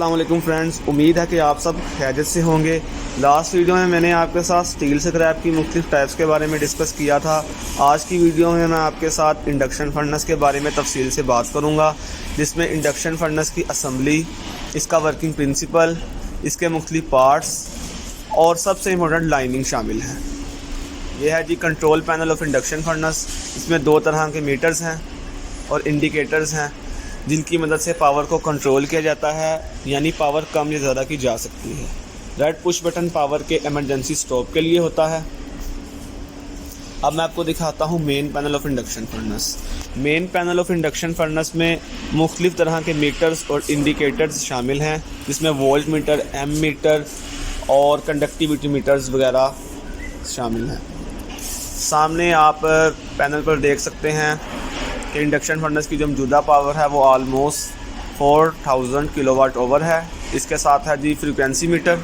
अस्सलाम वालेकुम फ्रेंड्स, उम्मीद है कि आप सब खैरियत से होंगे। लास्ट वीडियो में मैंने आपके साथ स्टील स्क्रैप की मुख्तलिफ टाइप्स के बारे में डिस्कस किया था। आज की वीडियो में मैं आपके साथ इंडक्शन फर्नेस के बारे में तफसील से बात करूंगा, जिसमें इंडक्शन फर्नेस की असम्बली, इसका वर्किंग प्रिंसिपल, इसके मुख्तलिफ पार्ट्स और सबसे इम्पोर्टेंट लाइनिंग शामिल है। यह है जी control panel of induction furnace. इसमें दो तरह के मीटर्स हैं और इंडिकेटर्स हैं, जिनकी मदद से पावर को कंट्रोल किया जाता है, यानी पावर कम या ज़्यादा की जा सकती है। रेड पुश बटन पावर के इमरजेंसी स्टॉप के लिए होता है। अब मैं आपको दिखाता हूँ main panel of induction furnace. Main panel of induction furnace में मुख्तलिफ तरह के मीटर्स और इंडिकेटर्स शामिल हैं, जिसमें वोल्ट मीटर, एम मीटर और कंडक्टिविटी मीटर्स वगैरह शामिल हैं। सामने आप पैनल पर देख सकते हैं कि इंडक्शन फर्नेस की जो मौजूदा पावर है वो ऑलमोस्ट 4000 किलोवाट ओवर है। इसके साथ है जी frequency meter.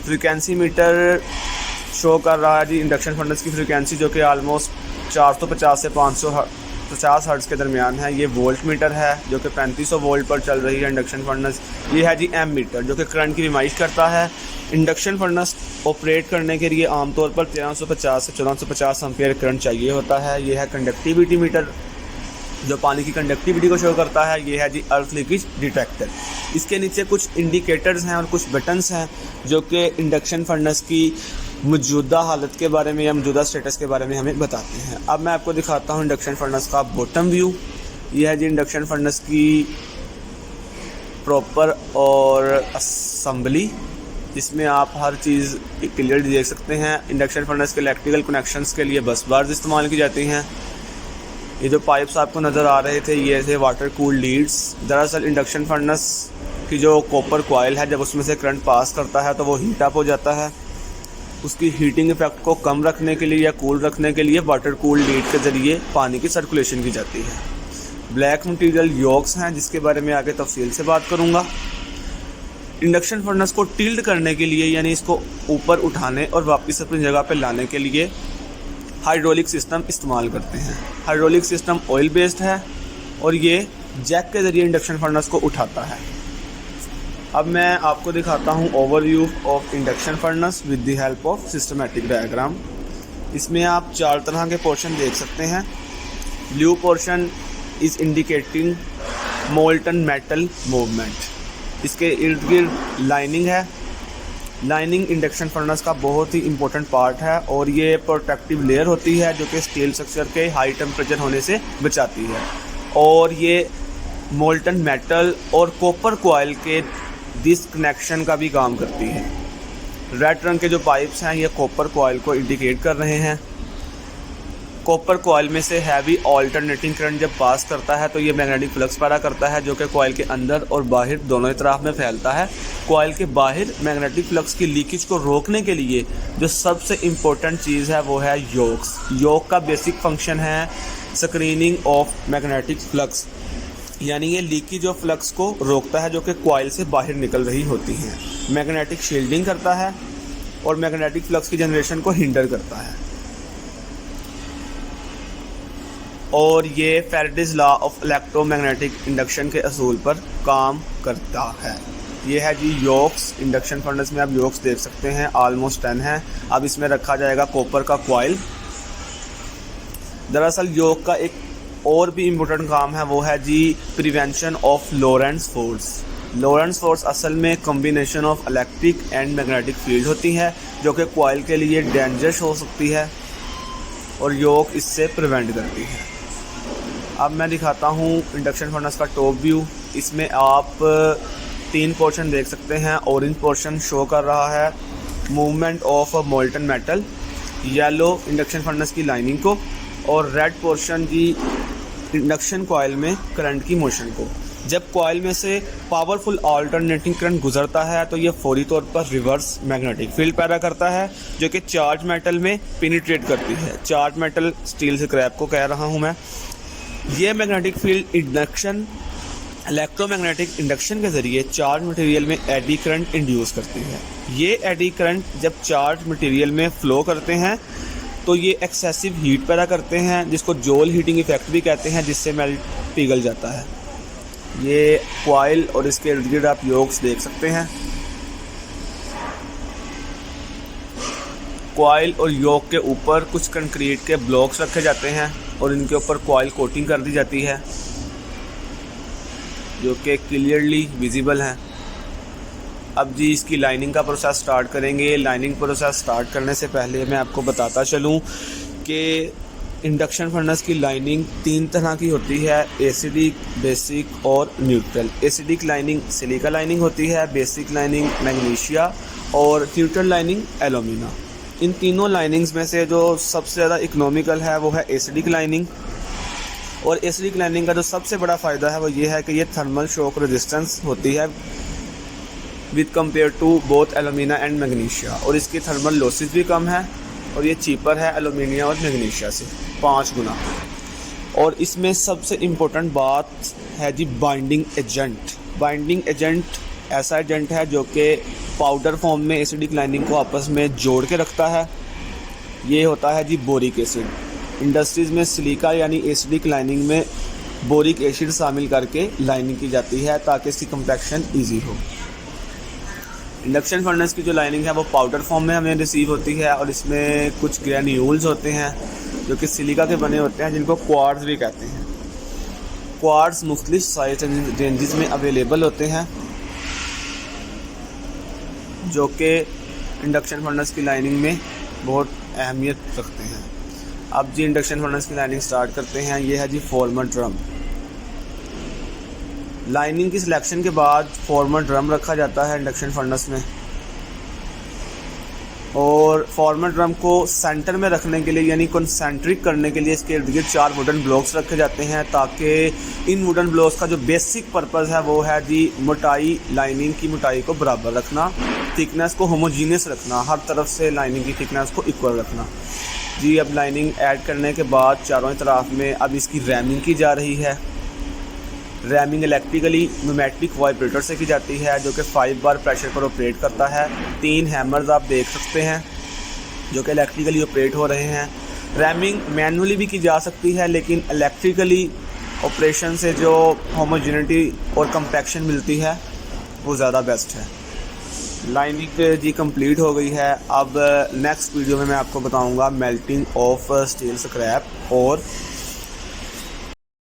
Frequency meter show कर रहा है जी इंडक्शन फर्नेस की फ्रीक्वेंसी, जो कि ऑलमोस्ट 450 से 550 हर्ट्ज़ के दरमियान है। ये वोल्ट मीटर है जो कि 3500 वोल्ट पर चल रही है इंडक्शन फर्नेस। ये है जी एम मीटर, जो कि करंट की रिमाइश करता है। इंडक्शन फर्नेस ऑपरेट करने के लिए आमतौर पर 1350 से 1450 एम्पीयर करंट चाहिए होता है। ये है कंडक्टिविटी मीटर, जो पानी की कंडक्टिविटी को शो करता है। ये है जी अर्थ लीकेज डिटेक्टर। इसके नीचे कुछ इंडिकेटर्स हैं और कुछ बटन्स हैं, जो कि इंडक्शन फर्नेस की मौजूदा हालत के बारे में या मौजूदा स्टेटस के बारे में हमें बताते हैं। अब मैं आपको दिखाता हूँ इंडक्शन फर्नेस का बॉटम व्यू। ये है जी इंडक्शन फर्नेस की प्रॉपर और असम्बली, जिसमें आप हर चीज़ क्लियर देख सकते हैं। इंडक्शन फर्नेस के इलेक्ट्रिकल कनेक्शंस के लिए बस बार्स इस्तेमाल की जाती हैं। ये जो पाइप्स आपको नज़र आ रहे थे, ये थे वाटर कूल लीड्स। दरअसल इंडक्शन फर्नेस की जो कॉपर कॉइल है, जब उसमें से करंट पास करता है तो वो हीट अप हो जाता है। उसकी हीटिंग इफेक्ट को कम रखने के लिए या कूल रखने के लिए वाटर कूल लीड के ज़रिए पानी की सर्कुलेशन की जाती है। ब्लैक मटीरियल योक्स हैं, जिसके बारे में आगे तफसील से बात करूँगा। इंडक्शन फर्नेस को टिल्ट करने के लिए, यानी इसको ऊपर उठाने और वापस अपनी जगह पर लाने के लिए हाइड्रोलिक सिस्टम इस्तेमाल करते हैं। हाइड्रोलिक सिस्टम ऑयल बेस्ड है और ये जैक के ज़रिए इंडक्शन फर्नेस को उठाता है। अब मैं आपको दिखाता हूँ overview of induction furnace with the help of systematic diagram. इसमें आप चार तरह के पोर्शन देख सकते हैं। Blue portion is indicating molten metal movement. इसके इर्द गिर्द लाइनिंग है। लाइनिंग इंडक्शन फर्नेस का बहुत ही इम्पोर्टेंट पार्ट है और ये प्रोटेक्टिव लेयर होती है, जो कि स्टील स्ट्रक्चर के हाई टेम्परेचर होने से बचाती है। और ये मोल्टन मेटल और कॉपर कॉइल के डिस्कनेक्शन का भी काम करती है। रेड रंग के जो पाइप्स हैं, ये कॉपर कॉइल को इंडिकेट कर रहे हैं। कॉपर कॉइल में से हैवी ऑल्टरनेटिंग करंट जब पास करता है तो ये मैग्नेटिक फ्लक्स पैदा करता है, जो कि कॉइल के अंदर और बाहर दोनों तरफ में फैलता है। कॉइल के बाहर मैग्नेटिक फ्लक्स की लीकेज को रोकने के लिए जो सबसे इम्पोर्टेंट चीज़ है वो है योक्स। योक का बेसिक फंक्शन है स्क्रीनिंग ऑफ मैग्नेटिक फ्लक्स, यानी ये लीकेज ऑफ फ्लक्स को रोकता है जो कि कॉइल से बाहर निकल रही होती हैं। मैग्नेटिक शील्डिंग करता है और मैग्नेटिक फ्लक्स की जनरेशन को हिंडर करता है। और ये Faraday's law of electromagnetic induction के असूल पर काम करता है। ये है जी योक्स। इंडक्शन फर्नेस में आप योक्स देख सकते हैं, ऑलमोस्ट 10 है। अब इसमें रखा जाएगा कॉपर का कॉइल। दरअसल योक का एक और भी इम्पोर्टेंट काम है, वो है जी प्रिवेंशन ऑफ लॉरेंट्ज़ फोर्स। लॉरेंट्ज़ फोर्स असल में combination of electric and magnetic field होती है, जो कि कॉइल के लिए डेंजरस हो सकती है और योक इससे प्रिवेंट करती है। अब मैं दिखाता हूँ इंडक्शन फर्नेस का टॉप व्यू। इसमें आप 3 पोर्शन देख सकते हैं। ऑरेंज पोर्शन शो कर रहा है movement of a molten metal, yellow induction furnace की लाइनिंग को, और रेड पोर्शन की इंडक्शन कॉइल में करंट की मोशन को। जब कॉइल में से पावरफुल ऑल्टरनेटिंग करंट गुजरता है तो ये फौरी तौर पर रिवर्स मैग्नेटिक फील्ड पैदा करता है, जो कि चार्ज मेटल में पेनिट्रेट करती है। चार्ज मेटल स्टील स्क्रैप को कह रहा हूँ मैं। ये magnetic field induction electromagnetic induction के ज़रिए चार्ज मटेरियल में एडी करंट इंड्यूस करती है। ये एडी करंट जब चार्ज मटेरियल में फ़्लो करते हैं तो ये एक्सेसिव हीट पैदा करते हैं, जिसको जोल हीटिंग इफेक्ट भी कहते हैं, जिससे मेल्ट पिघल जाता है। ये कॉइल और इसके इर्द गिर्द आप योक्स देख सकते हैं। कॉइल और योक के ऊपर कुछ कंक्रीट के ब्लॉक्स रखे जाते हैं और इनके ऊपर कॉइल कोटिंग कर दी जाती है जो कि क्लियरली विजिबल है। अब जी इसकी लाइनिंग का प्रोसेस स्टार्ट करेंगे। लाइनिंग प्रोसेस स्टार्ट करने से पहले मैं आपको बताता चलूँ कि इंडक्शन फर्नेस की लाइनिंग 3 तरह की होती है, एसिडिक, बेसिक और neutral. Acidic lining silica lining होती है, बेसिक लाइनिंग मैग्नीशिया और न्यूट्रल लाइनिंग एल्यूमिना। इन तीनों लाइनिंग्स में से जो सबसे ज़्यादा इकोनॉमिकल है वो है एसिडिक लाइनिंग। और एसिडिक लाइनिंग का जो सबसे बड़ा फ़ायदा है वो ये है कि ये थर्मल शॉक रेजिस्टेंस होती है with compare to both alumina and magnesia, और इसकी थर्मल लॉसेस भी कम है और ये चीपर है एल्यूमिनिया और मैग्नीशिया से 5 गुना। और इसमें सबसे इम्पोर्टेंट बात है जी बाइंडिंग एजेंट। बाइंडिंग एजेंट ऐसा एजेंट है जो कि पाउडर फॉर्म में एसिडिक लाइनिंग को आपस में जोड़ के रखता है। ये होता है जी बोरिक एसिड। इंडस्ट्रीज़ में सिलिका यानी एसिडिक लाइनिंग में बोरिक एसिड शामिल करके लाइनिंग की जाती है ताकि इसकी कंपैक्शन ईजी हो। इंडक्शन फर्नेस की जो लाइनिंग है वो पाउडर फॉर्म में हमें रिसीव होती है और इसमें कुछ ग्रैन्यूल्स होते हैं जो कि सिलिका के बने होते हैं जिनको क्वार्ट्ज भी कहते हैं। क्वार्ट्ज मुख्तलिफ साइज रेंजेस में अवेलेबल होते हैं जो कि इंडक्शन फर्नेस की लाइनिंग में बहुत अहमियत रखते हैं। अब जी इंडक्शन फर्नेस की लाइनिंग स्टार्ट करते हैं। ये है जी फॉर्मर ड्रम। लाइनिंग की सिलेक्शन के बाद फॉर्मर ड्रम रखा जाता है इंडक्शन फर्नेस में, और फॉर्मर ड्रम को सेंटर में रखने के लिए यानी कंसेंट्रिक करने के लिए इसके इर्द गिर्द 4 वुडन ब्लॉक्स रखे जाते हैं ताकि इन वुडन ब्लॉक्स का जो बेसिक पर्पज़ है वो है जी मोटाई, लाइनिंग की मोटाई को बराबर रखना, थिकनेस को होमोजीनियस रखना, हर तरफ से लाइनिंग की थिकनेस को इक्वल रखना जी। अब लाइनिंग ऐड करने के बाद चारों तरफ में अब इसकी रैमिंग की जा रही है। रैमिंग इलेक्ट्रिकली न्यूमेटिक वाइब्रेटर से की जाती है जो कि 5 बार प्रेशर पर ऑपरेट करता है। 3 हैमर्स आप देख सकते हैं जो कि इलेक्ट्रिकली ऑपरेट हो रहे हैं। रैमिंग मैनुअली भी की जा सकती है लेकिन इलेक्ट्रिकली ऑपरेशन से जो होमोजेनिटी और कंपैक्शन मिलती है वो ज़्यादा बेस्ट है। लाइनिंग जी कंप्लीट हो गई है। अब नेक्स्ट वीडियो में मैं आपको बताऊंगा मेल्टिंग ऑफ स्टील स्क्रैप और